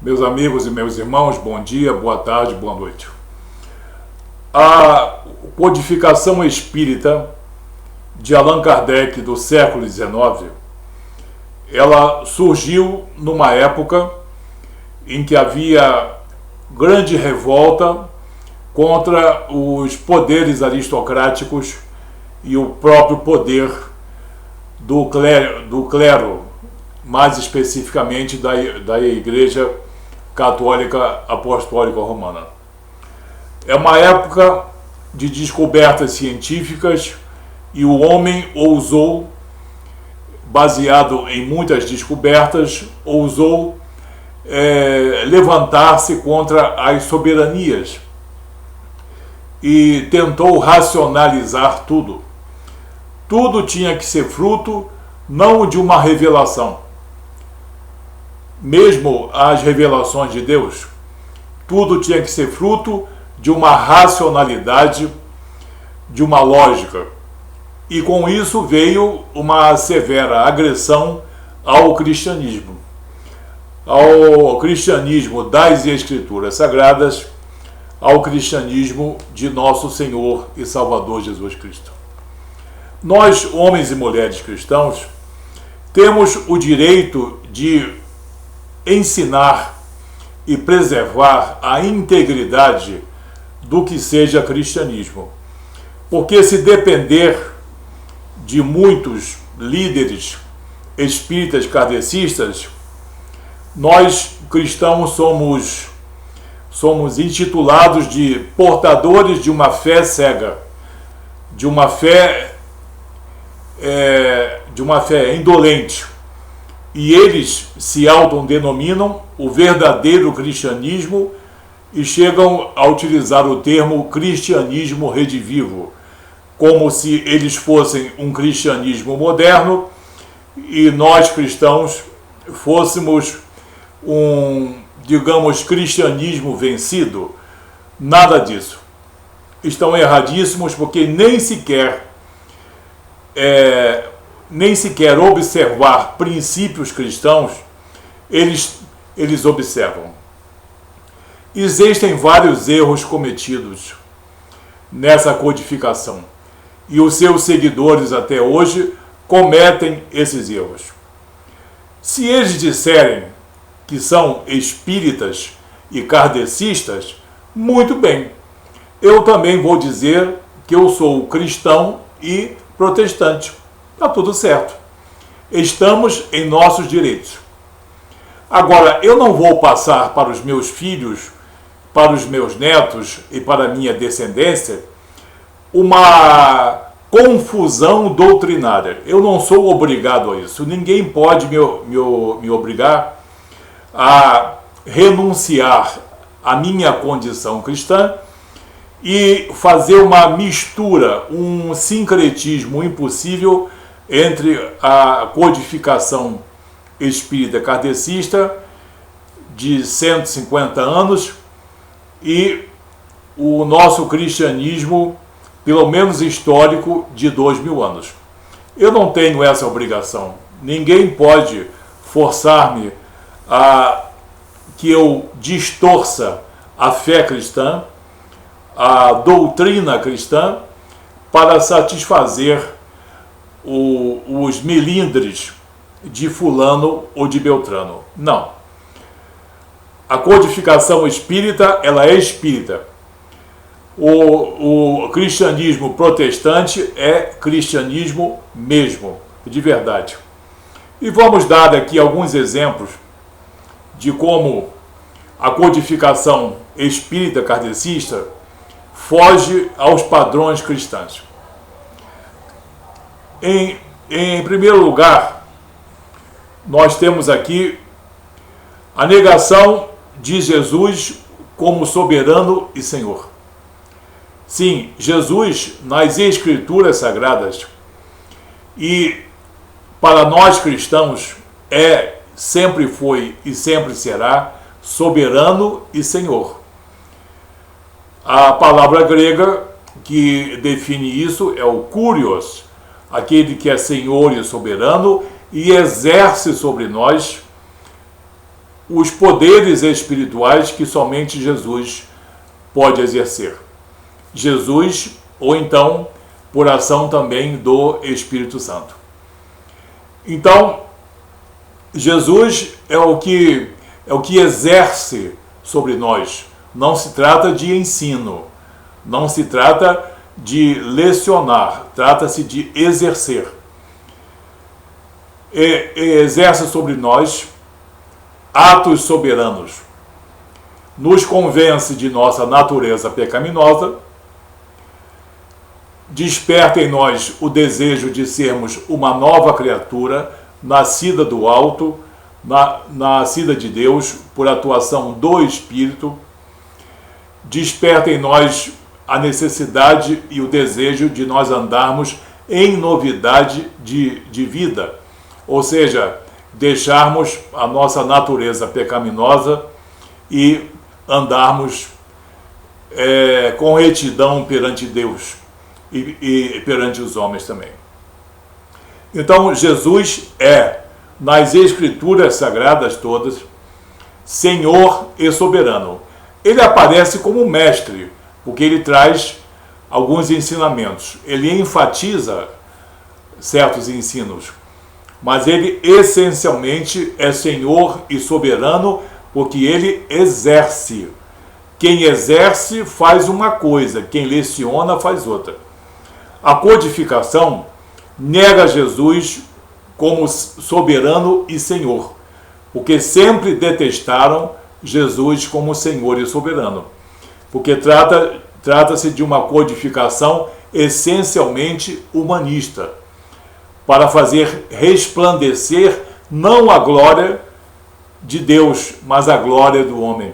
Meus amigos e meus irmãos, bom dia, boa tarde, boa noite. A codificação espírita de Allan Kardec do século XIX, ela surgiu numa época em que havia grande revolta contra os poderes aristocráticos e o próprio poder do clero, mais especificamente da Igreja Católica Apostólica Romana. É uma época de descobertas científicas e o homem ousou, baseado em muitas descobertas, ousou levantar-se contra as soberanias e tentou racionalizar tudo. Tudo tinha que ser fruto não de uma revelação. Mesmo as revelações de Deus, tudo tinha que ser fruto de uma racionalidade, de uma lógica. E com isso veio uma severa agressão ao cristianismo das Escrituras Sagradas, ao cristianismo de nosso Senhor e Salvador Jesus Cristo. Nós, homens e mulheres cristãos, temos o direito de ensinar e preservar a integridade do que seja cristianismo. Porque se depender de muitos líderes espíritas kardecistas, nós cristãos somos intitulados de portadores de uma fé cega, de uma fé indolente. E eles se autodenominam o verdadeiro cristianismo e chegam a utilizar o termo cristianismo redivivo, como se eles fossem um cristianismo moderno e nós cristãos fôssemos cristianismo vencido. Nada disso. Estão erradíssimos, porque nem sequer observar princípios cristãos eles observam. Existem vários erros cometidos nessa codificação e os seus seguidores até hoje cometem esses erros. Se eles disserem que são espíritas e kardecistas, muito bem. Eu também vou dizer que eu sou cristão e protestante. Está tudo certo. Estamos em nossos direitos. Agora, eu não vou passar para os meus filhos, para os meus netos e para a minha descendência uma confusão doutrinária. Eu não sou obrigado a isso. Ninguém pode me obrigar a renunciar à minha condição cristã e fazer uma mistura, um sincretismo impossível entre a codificação espírita kardecista de 150 anos e o nosso cristianismo, pelo menos histórico, de 2000 anos. Eu não tenho essa obrigação. Ninguém pode forçar-me a que eu distorça a fé cristã, a doutrina cristã, para satisfazer os melindres de fulano ou de beltrano. Não. A codificação espírita, ela é espírita. O cristianismo protestante é cristianismo mesmo, de verdade. E vamos dar aqui alguns exemplos de como a codificação espírita kardecista foge aos padrões cristãos. Em primeiro lugar, nós temos aqui a negação de Jesus como soberano e Senhor. Sim, Jesus, nas Escrituras Sagradas, e para nós cristãos, sempre foi e sempre será soberano e Senhor. A palavra grega que define isso é o Kurios, aquele que é Senhor e soberano e exerce sobre nós os poderes espirituais que somente Jesus pode exercer. Jesus, ou então por ação também do Espírito Santo. Então, Jesus é o que exerce sobre nós. Não se trata de ensino, não se trata de lecionar, trata-se de exercer. Exerce sobre nós atos soberanos, nos convence de nossa natureza pecaminosa, desperta em nós o desejo de sermos uma nova criatura, nascida do alto, nascida de Deus, por atuação do Espírito, desperta em nós a necessidade e o desejo de nós andarmos em novidade de vida, ou seja, deixarmos a nossa natureza pecaminosa e andarmos com retidão perante Deus e perante os homens também. Então, Jesus é, nas Escrituras Sagradas todas, Senhor e soberano. Ele aparece como mestre, porque ele traz alguns ensinamentos. Ele enfatiza certos ensinos, mas ele essencialmente é Senhor e soberano, porque ele exerce. Quem exerce faz uma coisa, quem leciona faz outra. A codificação nega Jesus como soberano e Senhor, porque sempre detestaram Jesus como Senhor e soberano, porque trata-se de uma codificação essencialmente humanista, para fazer resplandecer não a glória de Deus, mas a glória do homem,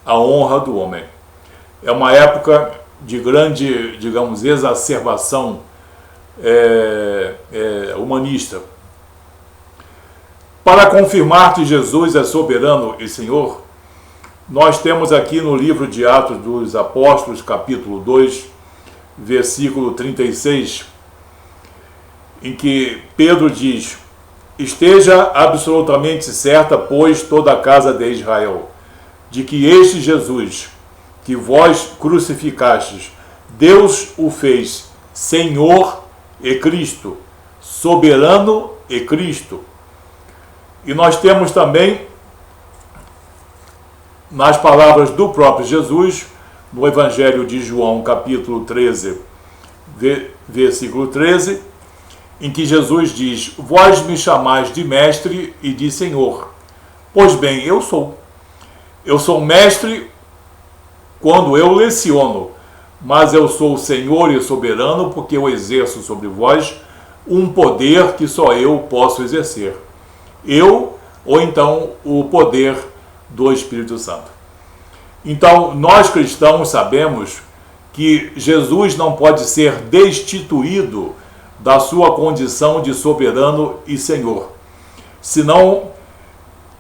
a honra do homem. É uma época de grande, digamos, exacerbação humanista. Para confirmar que Jesus é soberano e Senhor, nós temos aqui no livro de Atos dos Apóstolos, capítulo 2, versículo 36, em que Pedro diz: esteja absolutamente certa, pois, toda a casa de Israel, de que este Jesus, que vós crucificastes, Deus o fez Senhor e Cristo, soberano e Cristo. E nós temos também, nas palavras do próprio Jesus, no Evangelho de João, capítulo 13, versículo 13, em que Jesus diz: vós me chamais de mestre e de Senhor. Pois bem, eu sou. Eu sou mestre quando eu leciono, mas eu sou Senhor e soberano porque eu exerço sobre vós um poder que só eu posso exercer. Eu, ou então o poder do Espírito Santo. Então, nós cristãos sabemos que Jesus não pode ser destituído da sua condição de soberano e Senhor, senão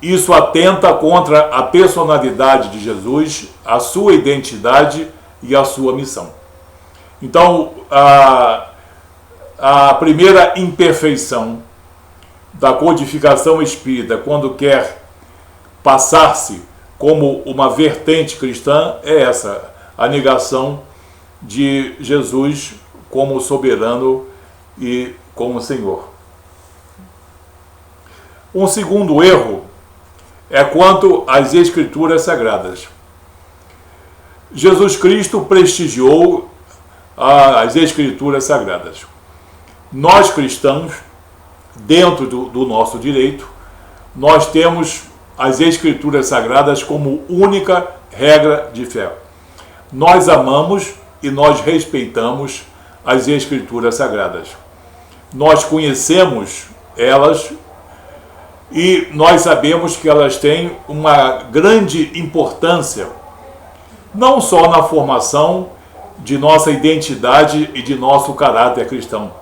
isso atenta contra a personalidade de Jesus, a sua identidade e a sua missão. Então, a primeira imperfeição da codificação espírita, quando quer passar-se como uma vertente cristã, é essa, a negação de Jesus como soberano e como Senhor. Um segundo erro é quanto às Escrituras Sagradas. Jesus Cristo prestigiou as Escrituras Sagradas. Nós cristãos, dentro do nosso direito, nós temos as Escrituras Sagradas como única regra de fé. Nós amamos e nós respeitamos as Escrituras Sagradas. Nós conhecemos elas e nós sabemos que elas têm uma grande importância, não só na formação de nossa identidade e de nosso caráter cristão,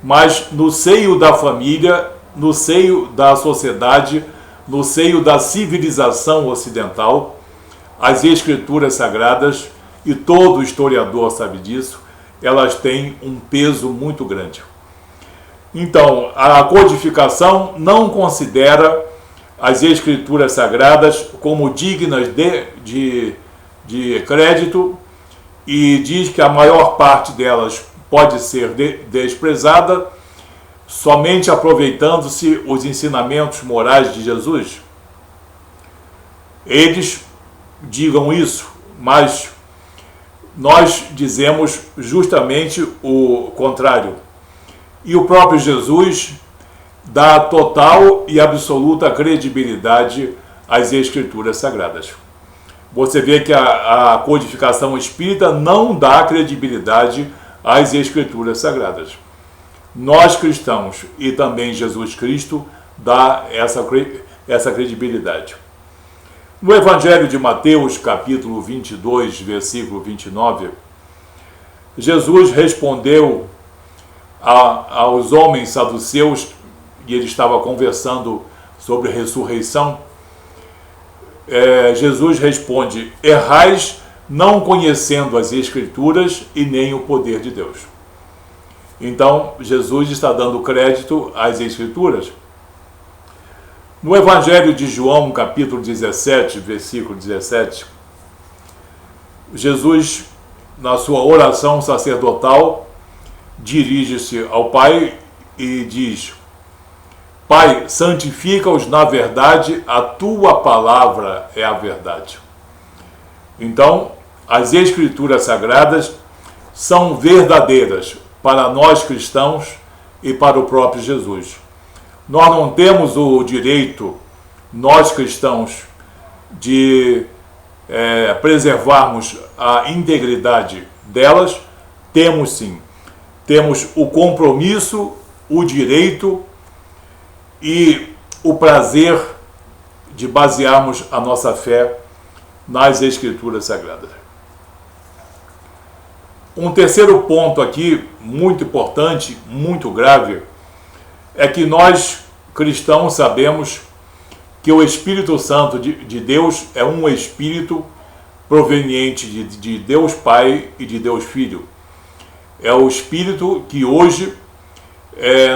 mas no seio da família, no seio da sociedade, no seio da civilização ocidental. As Escrituras Sagradas, e todo historiador sabe disso, elas têm um peso muito grande. Então, a codificação não considera as Escrituras Sagradas como dignas de crédito e diz que a maior parte delas pode ser desprezada somente aproveitando-se os ensinamentos morais de Jesus? Eles digam isso, mas nós dizemos justamente o contrário. E o próprio Jesus dá total e absoluta credibilidade às Escrituras Sagradas. Você vê que a codificação espírita não dá credibilidade às Escrituras Sagradas. Nós cristãos e também Jesus Cristo dá essa credibilidade. No Evangelho de Mateus, capítulo 22, versículo 29, Jesus respondeu aos homens saduceus, e ele estava conversando sobre ressurreição. Jesus responde: errais não conhecendo as Escrituras e nem o poder de Deus. Então, Jesus está dando crédito às Escrituras. No Evangelho de João, capítulo 17, versículo 17, Jesus, na sua oração sacerdotal, dirige-se ao Pai e diz: Pai, santifica-os na verdade, a tua palavra é a verdade. Então, as Escrituras Sagradas são verdadeiras para nós cristãos e para o próprio Jesus. Nós não temos o direito, nós cristãos, de preservarmos a integridade delas. Temos sim. Temos o compromisso, o direito e o prazer de basearmos a nossa fé nas Escrituras Sagradas. Um terceiro ponto aqui, muito importante, muito grave, é que nós, cristãos, sabemos que o Espírito Santo de Deus é um Espírito proveniente de Deus Pai e de Deus Filho. É o Espírito que hoje,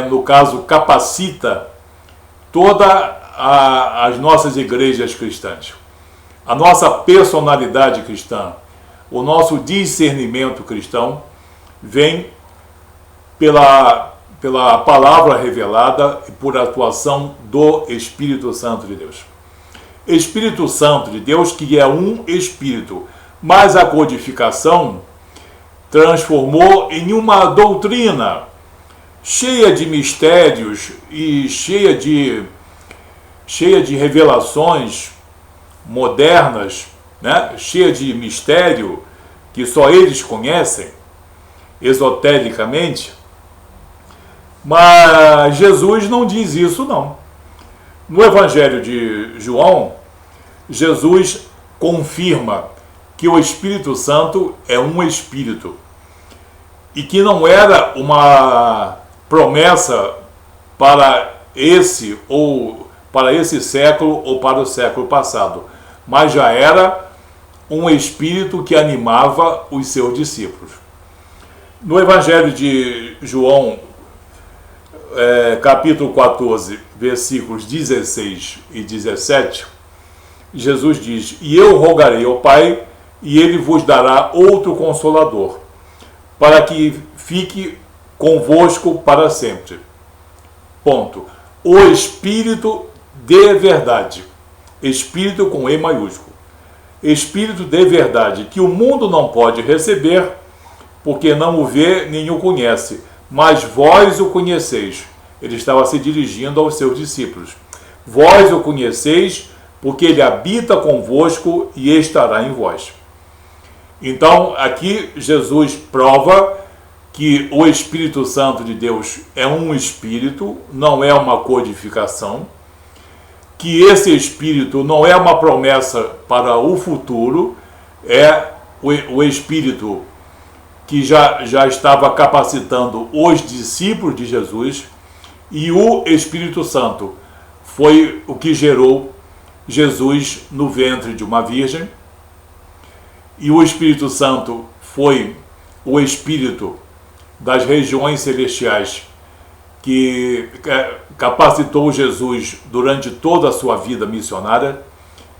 no caso, capacita todas as nossas igrejas cristãs. A nossa personalidade cristã, o nosso discernimento cristão vem pela palavra revelada e por atuação do Espírito Santo de Deus. Espírito Santo de Deus, que é um Espírito, mas a codificação transformou em uma doutrina cheia de mistérios e cheia de revelações modernas, né? Cheia de mistério que só eles conhecem, esotericamente. Mas Jesus não diz isso, não. No Evangelho de João, Jesus confirma que o Espírito Santo é um Espírito e que não era uma promessa para esse século ou para o século passado, mas já era um Espírito que animava os seus discípulos. No Evangelho de João, capítulo 14, versículos 16 e 17, Jesus diz: E eu rogarei ao Pai, e ele vos dará outro Consolador, para que fique convosco para sempre. Ponto. O Espírito de verdade. Espírito com E maiúsculo. Espírito de verdade, que o mundo não pode receber, porque não o vê nem o conhece, mas vós o conheceis. Ele estava se dirigindo aos seus discípulos. Vós o conheceis, porque ele habita convosco e estará em vós. Então, aqui Jesus prova que o Espírito Santo de Deus é um Espírito, não é uma codificação, que esse Espírito não é uma promessa para o futuro, é o Espírito que já estava capacitando os discípulos de Jesus, e o Espírito Santo foi o que gerou Jesus no ventre de uma virgem, e o Espírito Santo foi o Espírito das regiões celestiais que capacitou Jesus durante toda a sua vida missionária,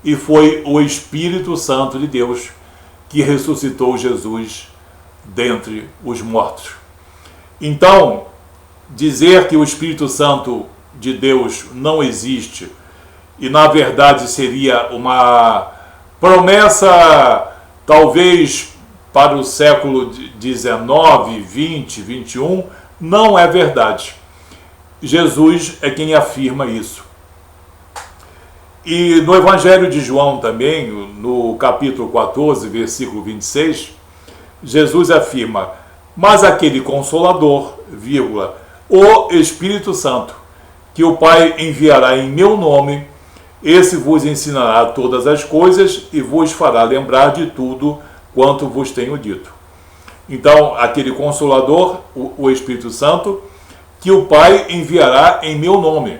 e foi o Espírito Santo de Deus que ressuscitou Jesus dentre os mortos. Então, dizer que o Espírito Santo de Deus não existe, e na verdade seria uma promessa talvez para o século XIX, XX, XXI, não é verdade. Jesus é quem afirma isso. E no Evangelho de João também, no capítulo 14, versículo 26, Jesus afirma: mas aquele Consolador, vírgula, o Espírito Santo, que o Pai enviará em meu nome, esse vos ensinará todas as coisas e vos fará lembrar de tudo quanto vos tenho dito. Então, aquele Consolador, o Espírito Santo, que o Pai enviará em meu nome.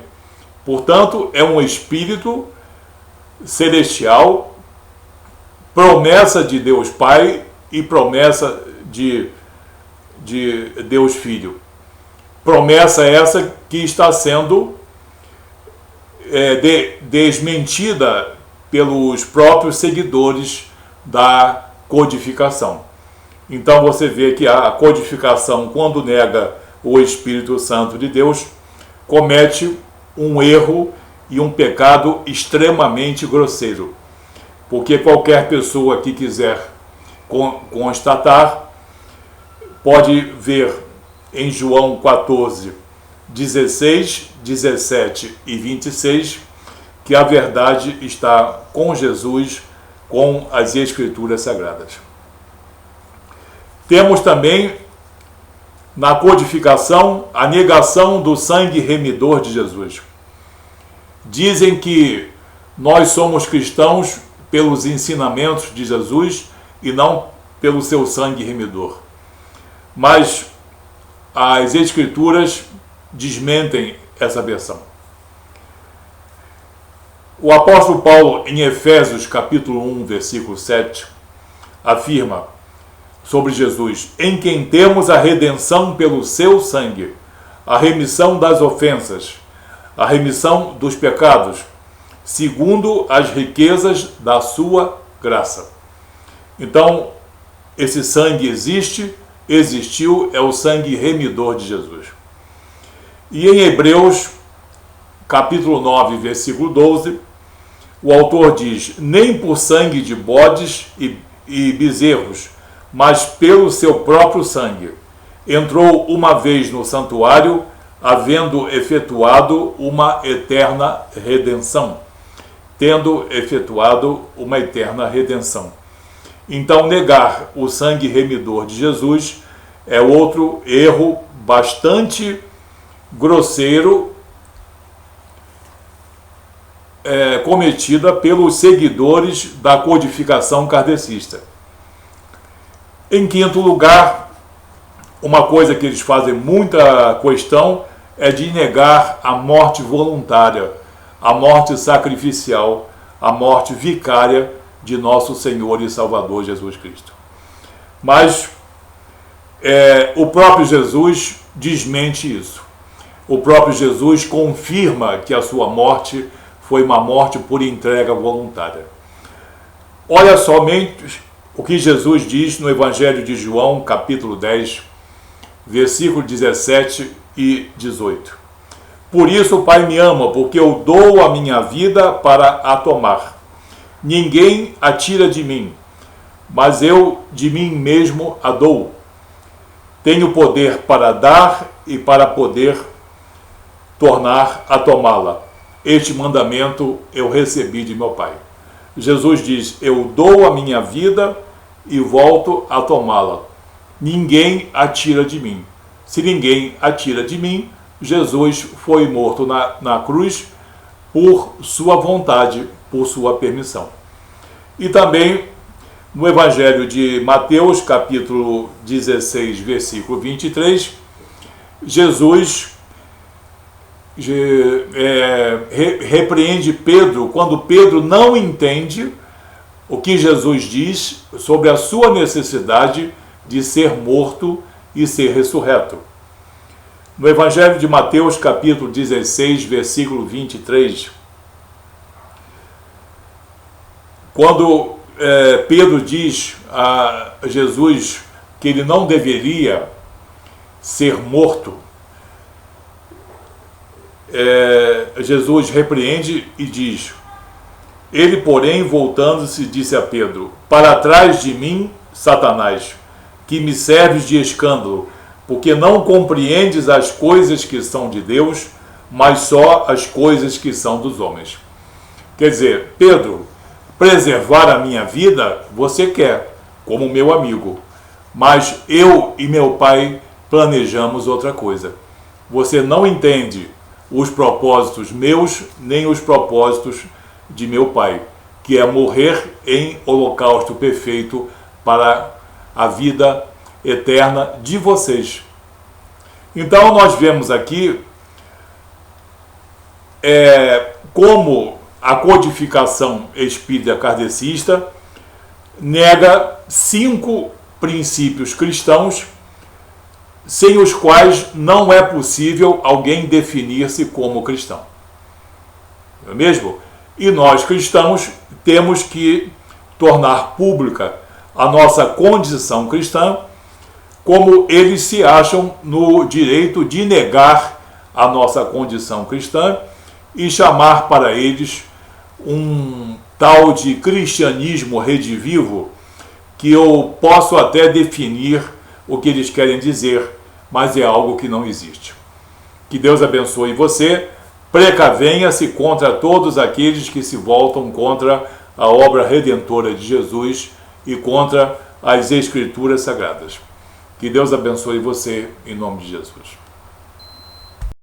Portanto, é um Espírito celestial, promessa de Deus Pai e promessa de Deus Filho. Promessa essa que está sendo desmentida pelos próprios seguidores da codificação. Então você vê que a codificação, quando nega o Espírito Santo de Deus, comete um erro e um pecado extremamente grosseiro. Porque qualquer pessoa que quiser constatar, pode ver em João 14, 16, 17 e 26, que a verdade está com Jesus, com as Escrituras Sagradas. Temos também, na codificação, a negação do sangue remidor de Jesus. Dizem que nós somos cristãos pelos ensinamentos de Jesus e não pelo seu sangue remidor. Mas as Escrituras desmentem essa versão. O apóstolo Paulo, em Efésios capítulo 1, versículo 7, afirma sobre Jesus: em quem temos a redenção pelo seu sangue, a remissão das ofensas, a remissão dos pecados, segundo as riquezas da sua graça. Então, esse sangue existiu, é o sangue remidor de Jesus. E em Hebreus, capítulo 9, versículo 12, o autor diz: nem por sangue de bodes e bezerros, mas pelo seu próprio sangue, entrou uma vez no santuário, havendo efetuado uma eterna redenção. Tendo efetuado uma eterna redenção. Então, negar o sangue remidor de Jesus é outro erro bastante grosseiro cometida pelos seguidores da codificação kardecista. Em quinto lugar, uma coisa que eles fazem muita questão é de negar a morte voluntária, a morte sacrificial, a morte vicária de nosso Senhor e Salvador Jesus Cristo. Mas o próprio Jesus desmente isso. O próprio Jesus confirma que a sua morte foi uma morte por entrega voluntária. Olha somente o que Jesus diz no Evangelho de João, capítulo 10, versículo 17 e 18. Por isso o Pai me ama, porque eu dou a minha vida para a tomar. Ninguém a tira de mim, mas eu de mim mesmo a dou. Tenho poder para dar e para poder tornar a tomá-la. Este mandamento eu recebi de meu Pai. Jesus diz: eu dou a minha vida e volto a tomá-la. Ninguém a tira de mim. Se ninguém a tira de mim, Jesus foi morto na cruz por sua vontade, por sua permissão. E também no Evangelho de Mateus, capítulo 16, versículo 23, Jesus repreende Pedro quando Pedro não entende o que Jesus diz sobre a sua necessidade de ser morto e ser ressurreto. No Evangelho de Mateus, capítulo 16, versículo 23, quando Pedro diz a Jesus que ele não deveria ser morto, Jesus repreende e diz: ele, porém, voltando-se, disse a Pedro: para trás de mim, Satanás, que me serves de escândalo, porque não compreendes as coisas que são de Deus, mas só as coisas que são dos homens. Quer dizer, Pedro, preservar a minha vida você quer, como meu amigo, mas eu e meu pai planejamos outra coisa. Você não entende os propósitos meus, nem os propósitos de meu pai, que é morrer em holocausto perfeito para a vida eterna de vocês. Então nós vemos aqui como a codificação espírita kardecista nega 5 princípios cristãos sem os quais não é possível alguém definir-se como cristão. Não é mesmo? E nós cristãos temos que tornar pública a nossa condição cristã, como eles se acham no direito de negar a nossa condição cristã e chamar para eles um tal de cristianismo redivivo, que eu posso até definir o que eles querem dizer, mas é algo que não existe. Que Deus abençoe você, precavenha-se contra todos aqueles que se voltam contra a obra redentora de Jesus e contra as Escrituras Sagradas. Que Deus abençoe você, em nome de Jesus.